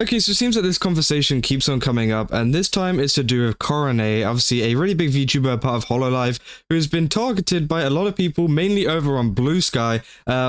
Okay, so it seems that this conversation keeps on coming up, and this time it's to do with Korone, obviously a really big VTuber, part of hololive, who has been targeted by a lot of people, mainly over on Bluesky,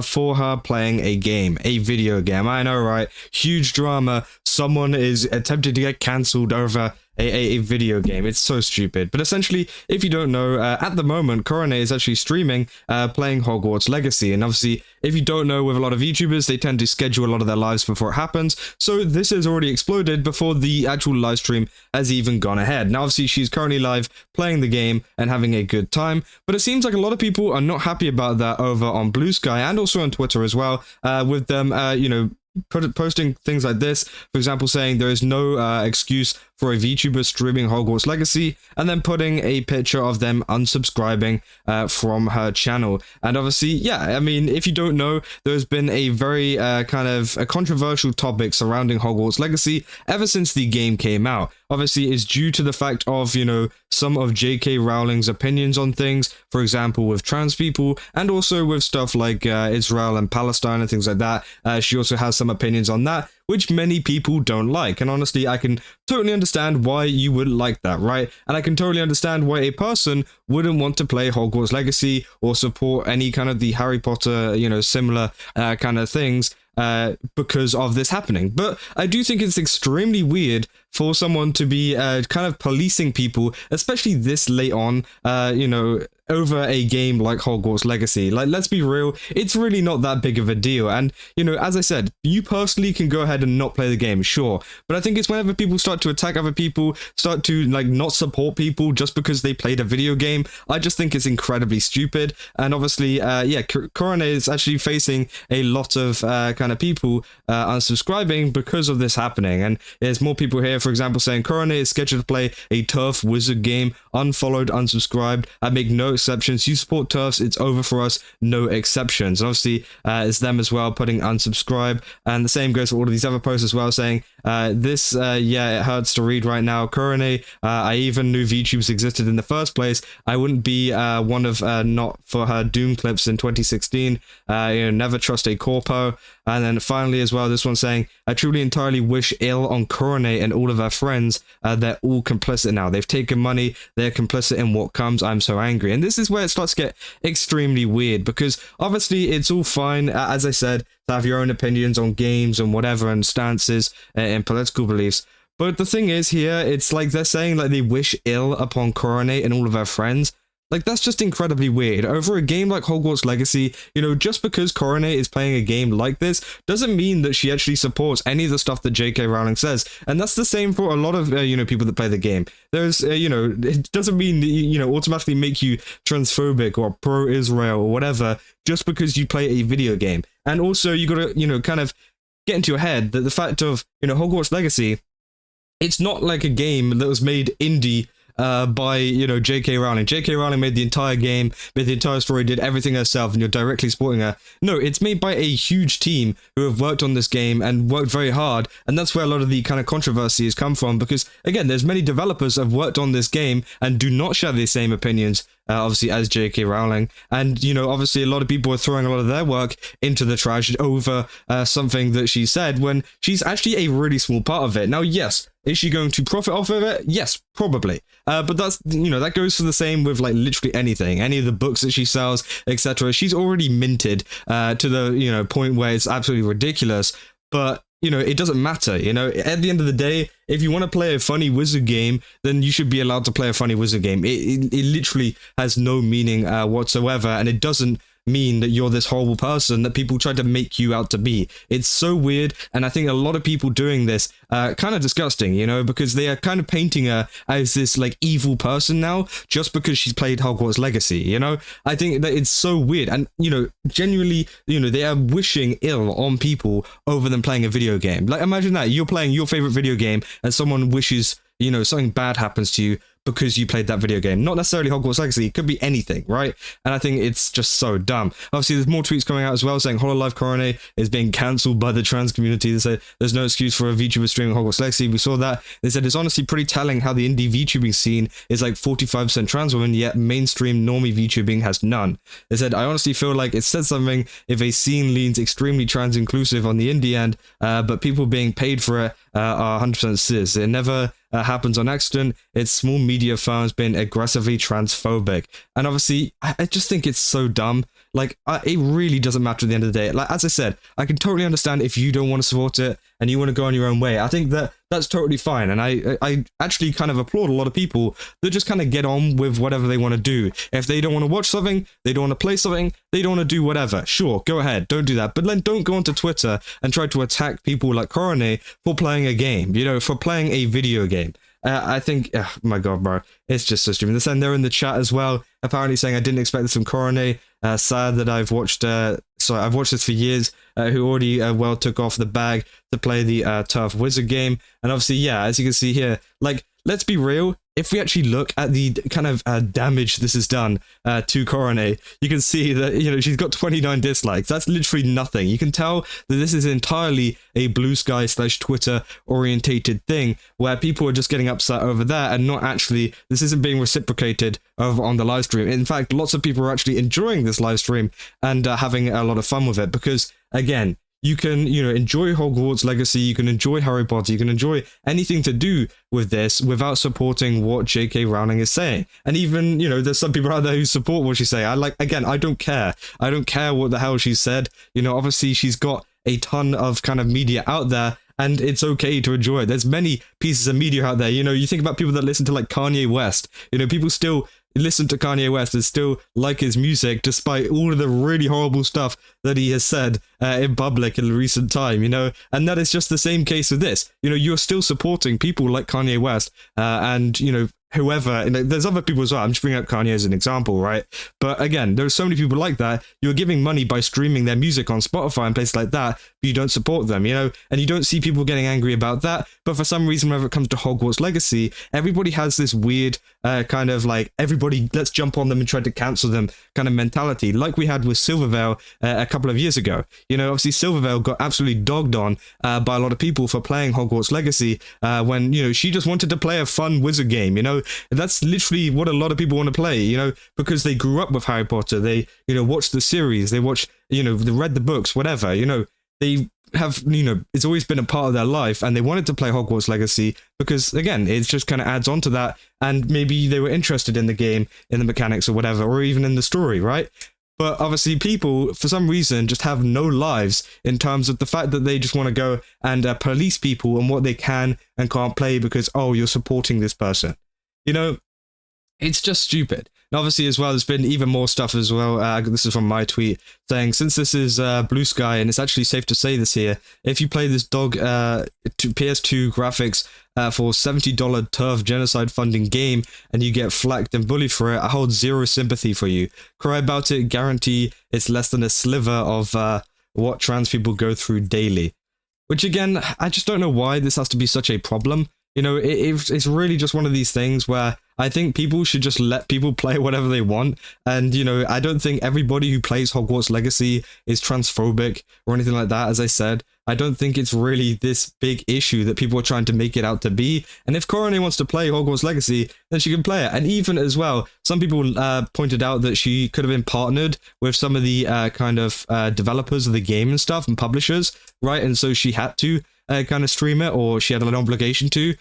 for her playing a game, a video game. I know, right? Huge drama. Someone is attempting to get cancelled over a video game. It's so stupid. But essentially, if you don't know, at the moment, Korone is actually streaming, playing Hogwarts Legacy. And obviously, if you don't know, with a lot of YouTubers, they tend to schedule a lot of their lives before it happens. So this has already exploded before the actual live stream has even gone ahead. Now, obviously, she's currently live playing the game and having a good time. But it seems like a lot of people are not happy about that over on Bluesky and also on Twitter as well, with them, posting things like this, for example, saying there is no excuse for a VTuber streaming Hogwarts Legacy, and then putting a picture of them unsubscribing from her channel. And obviously, yeah, I mean, if you don't know, there's been a very kind of a controversial topic surrounding Hogwarts Legacy ever since the game came out. Obviously, it's due to the fact of, some of J.K. Rowling's opinions on things, for example, with trans people, and also with stuff like Israel and Palestine and things like that. She also has some opinions on that, which many people don't like. And honestly, I can totally understand why you wouldn't like that, right? And I can totally understand why a person wouldn't want to play Hogwarts Legacy or support any kind of the Harry Potter, similar kind of things because of this happening. But I do think it's extremely weird for someone to be kind of policing people, especially this late on, over a game like Hogwarts Legacy. Like, let's be real, it's really not that big of a deal. And, as I said, you personally can go ahead and not play the game, sure. But I think it's whenever people start to attack other people, start to, not support people just because they played a video game, I just think it's incredibly stupid. And obviously, Korone is actually facing a lot of kind of people unsubscribing because of this happening. And there's more people here, for example, saying Korone is scheduled to play a turf wizard game, unfollowed, unsubscribed. I make no exceptions. You support turfs, it's over for us, no exceptions. And obviously, it's them as well putting unsubscribe. And the same goes for all of these other posts as well, saying it hurts to read right now. Korone, I even knew VTubes existed in the first place. I wouldn't be one of not for her Doom clips in 2016. Never trust a corpo. And then finally as well, this one saying, I truly entirely wish ill on Korone and all of her friends. They're all complicit now. They've taken money. They're complicit in what comes. I'm so angry. And this is where it starts to get extremely weird, because obviously it's all fine, as I said, to have your own opinions on games and whatever, and stances and political beliefs. But the thing is here, it's like they're saying like they wish ill upon Korone and all of her friends. Like, that's just incredibly weird. Over a game like Hogwarts Legacy, just because Korone is playing a game like this doesn't mean that she actually supports any of the stuff that J.K. Rowling says. And that's the same for a lot of, people that play the game. There's, it doesn't mean, automatically make you transphobic or pro-Israel or whatever just because you play a video game. And also, you gotta, kind of get into your head that the fact of, Hogwarts Legacy, it's not like a game that was made indie by, J.K. Rowling. J.K. Rowling made the entire game, made the entire story, did everything herself, and you're directly supporting her. No, it's made by a huge team who have worked on this game and worked very hard, and that's where a lot of the kind of controversy has come from, because, again, there's many developers that have worked on this game and do not share the same opinions, obviously, as J.K. Rowling. And, obviously, a lot of people are throwing a lot of their work into the trash over something that she said when she's actually a really small part of it. Now, yes, is she going to profit off of it? Yes, probably. But that's, that goes for the same with, like, literally anything. Any of the books that she sells, etc. She's already minted to the, point where it's absolutely ridiculous. But, it doesn't matter, At the end of the day, if you want to play a funny wizard game, then you should be allowed to play a funny wizard game. It literally has no meaning whatsoever, and it doesn't mean that you're this horrible person that people try to make you out to be. It's so weird, and I think a lot of people doing this kind of disgusting, because they are kind of painting her as this like evil person now just because she's played Hogwarts Legacy. I think that it's so weird, and genuinely, they are wishing ill on people over them playing a video game. Like, imagine that you're playing your favorite video game and someone wishes something bad happens to you because you played that video game. Not necessarily Hogwarts Legacy, it could be anything, right? And I think it's just so dumb. Obviously, there's more tweets coming out as well saying hololive Korone is being cancelled by the trans community. They said there's no excuse for a VTuber streaming Hogwarts Legacy. We saw that. They said it's honestly pretty telling how the indie VTubing scene is like 45% trans women, yet mainstream normie VTubing has none. They said, I honestly feel like it says something if a scene leans extremely trans inclusive on the indie end, but people being paid for it are 100% cis. It never happens on accident. It's small media firms being aggressively transphobic. And obviously, I just think it's so dumb. Like, it really doesn't matter at the end of the day. Like, as I said, I can totally understand if you don't want to support it and you want to go on your own way. I think that that's totally fine. And I actually kind of applaud a lot of people that just kind of get on with whatever they want to do. If they don't want to watch something, they don't want to play something, they don't want to do whatever. Sure, go ahead, don't do that. But then don't go onto Twitter and try to attack people like Korone for playing a game, you know, for playing a video game. I think, oh my god, bro, it's just so stupid. They're in the chat as well, apparently saying I didn't expect this from Korone. Sad that I've watched this for years, who already well took off the bag to play the Turf Wizard game. And obviously, yeah, as you can see here, like, let's be real. If we actually look at the kind of damage this has done to Korone, you can see that, you know, she's got 29 dislikes. That's literally nothing. You can tell that this is entirely a Bluesky / Twitter orientated thing where people are just getting upset over that and not actually, this isn't being reciprocated over on the live stream. In fact, lots of people are actually enjoying this live stream and having a lot of fun with it because, again, you can, you know, enjoy Hogwarts Legacy, you can enjoy Harry Potter, you can enjoy anything to do with this without supporting what J.K. Rowling is saying. And even, you know, there's some people out there who support what she's saying. I don't care. I don't care what the hell she said. You know, obviously she's got a ton of kind of media out there, and it's okay to enjoy it. There's many pieces of media out there. You know, you think about people that listen to like Kanye West. You know, people still listen to Kanye West and still like his music despite all of the really horrible stuff that he has said in public in recent time, you know. And that is just the same case with this. You know, you're still supporting people like Kanye West and, you know, whoever, you know, there's other people as well. I'm just bringing up Kanye as an example, right? But again, there's so many people like that. You're giving money by streaming their music on Spotify and places like that, but you don't support them, you know? And you don't see people getting angry about that. But for some reason, whenever it comes to Hogwarts Legacy, everybody has this weird kind of like, everybody, let's jump on them and try to cancel them kind of mentality, like we had with Silverveil a couple of years ago. You know, obviously Silverveil got absolutely dogged on by a lot of people for playing Hogwarts Legacy when, you know, she just wanted to play a fun wizard game, you know? That's literally what a lot of people want to play, you know, because they grew up with Harry Potter. They, you know, watched the series, they watched, you know, they read the books, whatever, you know, they have, you know, it's always been a part of their life and they wanted to play Hogwarts Legacy because, again, it just kind of adds on to that. And maybe they were interested in the game, in the mechanics or whatever, or even in the story, right? But obviously people, for some reason, just have no lives in terms of the fact that they just want to go and police people and what they can and can't play because, oh, you're supporting this person. You know, it's just stupid. And obviously as well, there's been even more stuff as well. This is from my tweet saying, since this is Bluesky, and it's actually safe to say this here, if you play this dog PS2 graphics for $70 turf genocide funding game and you get flacked and bullied for it, I hold zero sympathy for you. Cry about it, guarantee it's less than a sliver of what trans people go through daily. Which again, I just don't know why this has to be such a problem. You know, it's really just one of these things where I think people should just let people play whatever they want. And, you know, I don't think everybody who plays Hogwarts Legacy is transphobic or anything like that, as I said. I don't think it's really this big issue that people are trying to make it out to be. And if Korone wants to play Hogwarts Legacy, then she can play it. And even as well, some people pointed out that she could have been partnered with some of the kind of developers of the game and stuff and publishers, right? And so she had to kind of stream it, or she had an obligation to,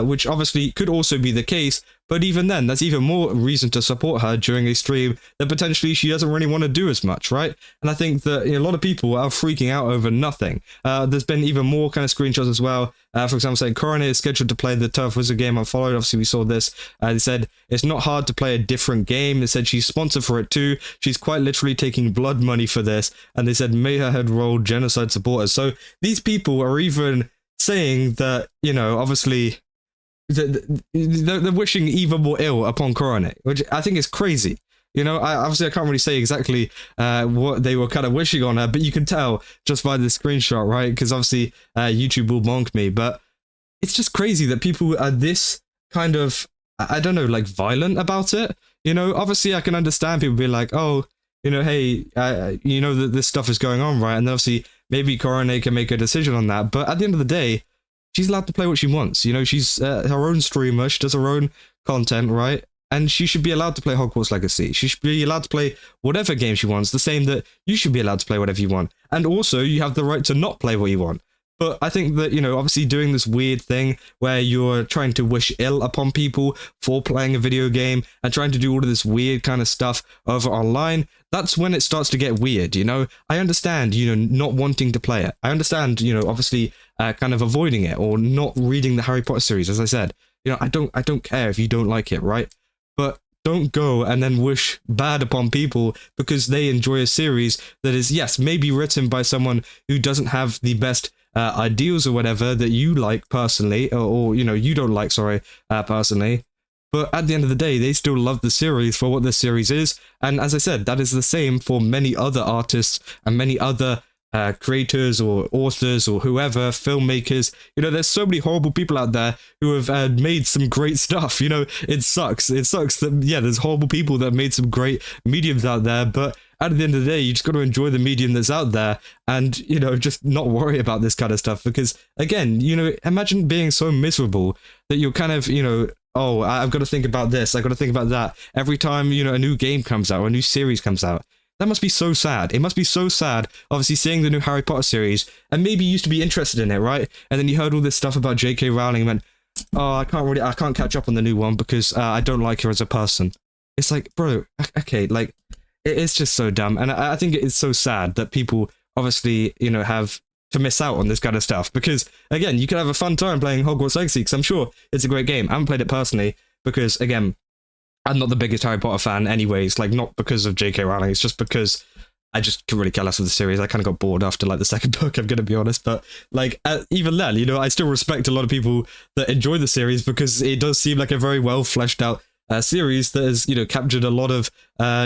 which obviously could also be the case. But even then, that's even more reason to support her during a stream that potentially she doesn't really want to do as much, right? And I think that, you know, a lot of people are freaking out over nothing. There's been even more kind of screenshots as well. For example, saying Korone is scheduled to play the Turf Wizard game unfollowed. Obviously, we saw this. They said it's not hard to play a different game. They said she's sponsored for it too. She's quite literally taking blood money for this. And they said may her head roll genocide supporters. So these people are even saying that, you know, obviously they're wishing even more ill upon Korone, which I think is crazy. You know, I can't really say exactly what they were kind of wishing on her, but you can tell just by the screenshot, right? Because obviously YouTube will bonk me, but it's just crazy that people are this kind of I don't know, like violent about it. You know, obviously I can understand people being like, oh, you know, hey, you know that this stuff is going on, right? And obviously maybe Korone can make a decision on that. But at the end of the day, she's allowed to play what she wants. You know, she's her own streamer. She does her own content, right? And she should be allowed to play Hogwarts Legacy. She should be allowed to play whatever game she wants, the same that you should be allowed to play whatever you want. And also, you have the right to not play what you want. But I think that, you know, obviously doing this weird thing where you're trying to wish ill upon people for playing a video game and trying to do all of this weird kind of stuff over online, that's when it starts to get weird, you know? I understand, you know, not wanting to play it. I understand, you know, obviously kind of avoiding it or not reading the Harry Potter series, as I said. You know, I don't care if you don't like it, right? But don't go and then wish bad upon people because they enjoy a series that is, yes, maybe written by someone who doesn't have the best ideals or whatever that you like personally, or you know, you don't like, sorry, personally. But at the end of the day, they still love the series for what the series is. And as I said, that is the same for many other artists and many other creators or authors or whoever, filmmakers. You know, there's so many horrible people out there who have made some great stuff. You know, it sucks. It sucks that, yeah, there's horrible people that have made some great mediums out there, but at the end of the day, you just got to enjoy the medium that's out there and, you know, just not worry about this kind of stuff. Because, again, you know, imagine being so miserable that you're kind of, you know, oh, I've got to think about this, I've got to think about that every time, you know, a new game comes out or a new series comes out. That must be so sad. It must be so sad, obviously, seeing the new Harry Potter series, and maybe you used to be interested in it, right? And then you heard all this stuff about J.K. Rowling and went, oh, I can't catch up on the new one because I don't like her as a person. It's like, bro, okay, like, it's just so dumb. And I think it is so sad that people, obviously, you know, have to miss out on this kind of stuff. Because, again, you can have a fun time playing Hogwarts Legacy, because I'm sure it's a great game. I haven't played it personally, because, again, I'm not the biggest Harry Potter fan anyways, like, not because of J.K. Rowling, it's just because I just couldn't really care less of the series. I kind of got bored after, like, the second book, I'm going to be honest, but, like, even then, you know, I still respect a lot of people that enjoy the series, because it does seem like a very well fleshed out series that has, you know, captured a lot of,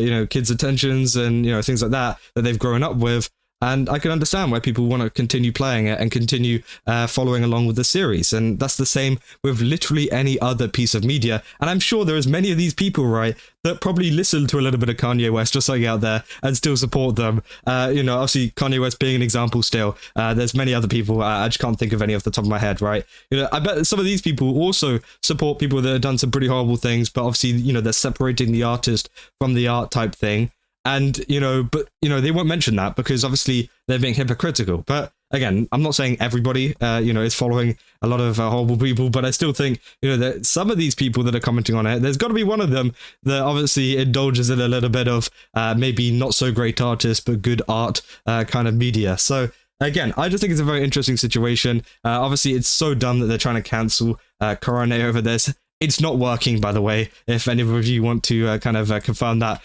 you know, kids' attentions and, you know, things like that they've grown up with. And I can understand why people want to continue playing it and continue following along with the series. And that's the same with literally any other piece of media. And I'm sure there's many of these people, right, that probably listen to a little bit of Kanye West just like out there and still support them. You know, obviously Kanye West being an example still. There's many other people. I just can't think of any off the top of my head, right? You know, I bet some of these people also support people that have done some pretty horrible things, but obviously, you know, they're separating the artist from the art type thing. And, you know, but, you know, they won't mention that because obviously they're being hypocritical. But again, I'm not saying everybody, you know, is following a lot of horrible people, but I still think, you know, that some of these people that are commenting on it, there's got to be one of them that obviously indulges in a little bit of maybe not so great artists, but good art kind of media. So again, I just think it's a very interesting situation. Obviously, it's so dumb that they're trying to cancel Korone over this. It's not working, by the way, if any of you want to kind of confirm that.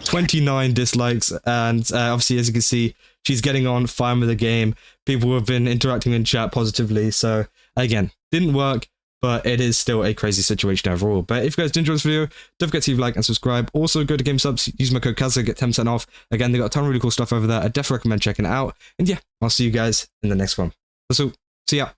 29 dislikes, and obviously, as you can see, she's getting on fine with the game. People have been interacting in chat positively, so again, didn't work, but it is still a crazy situation overall. But if you guys did enjoy this video, don't forget to leave a like and subscribe. Also, go to GameSubs, use my code CAZZA, get 10% off. Again, they got a ton of really cool stuff over there. I definitely recommend checking it out. And yeah, I'll see you guys in the next one. So, see ya.